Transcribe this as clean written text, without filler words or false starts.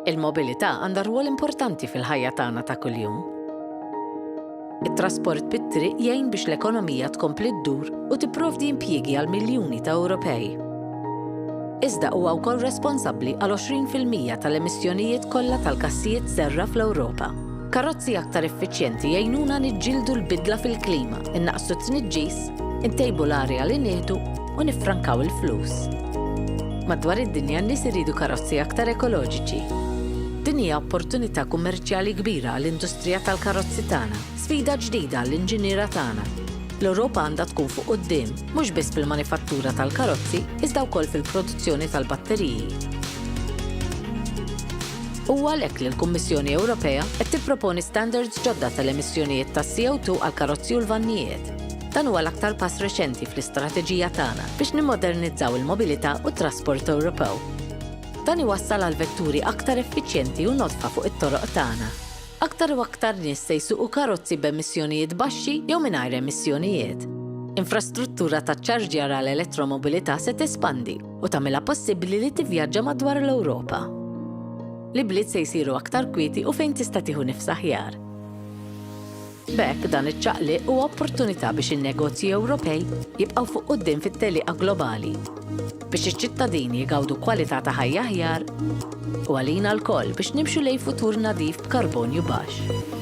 Il-mobilità għandha rwol importanti fil-ħajja tagħna ta' kuljum. It-trasport bit-triq jgħin biex l-ekonomija tkompli ddur u tipprovdi impjiegi għal miljuni ta' Ewropej. Iżda huwa wkoll responsabbli għal 20% tal-emissjonijiet kollha tal-gassijiet serra fl-Ewropa. Karozzi aktar effiċjenti jgħinuna niġġieldu l-bidla fil-klima, innaqsu t-tniġġis, intejbu l-arja li nieħdu u nifrankaw il-flus. Madwar id-dinja n-nies iridu karozzi aktar ekoloġiċi. Din hija opportunità kummerċjali kbira għall-industrija tal-karozzi tagħna, sfida ġdida għall-inġiniera tagħna. L-Ewropa għandha tkun fuq quddiem, mhux biss fil-manifattura tal-karozzi, iżda wkoll fil-produzzjoni tal-batteriji. Huwa għalhekk li l-Kummissjoni Ewropea qed tipproponi standards ġodda tal-emissjonijiet tas-CO2 għall-karozzi u l-vannijiet. Dan huwa l-aktar pass reċenti fl-istrateġija tagħna biex nimmodernizzaw il-mobilità u t-trasport Ewropew. Dan iwassal għal vetturi aktar effiċjenti u nodfa fuq it-toroq tagħna. Aktar u aktar nies se jsuqu karozzi b'emissjonijiet baxxi jew mingħajr emissjonijiet. Infrastruttura ta' ċarġjar għal elettromobilità se tespandi u tagħmilha possibbli li tivvjaġġa madwar l-Ewropa. L-ibliet se jsiru aktar kwieti u fejn tista' tieħu nifs aħjar. B'hekk dan iċ-ċaqliq huwa opportunità biex in-negozji Ewropej jibqgħu fuq quddiem fit-telieqa globali biex iċ-ċittadini jgawdu kwalità ta' ħajja aħjar u għalina lkoll biex nimxu lejn futur nadif b'karbonju baxx.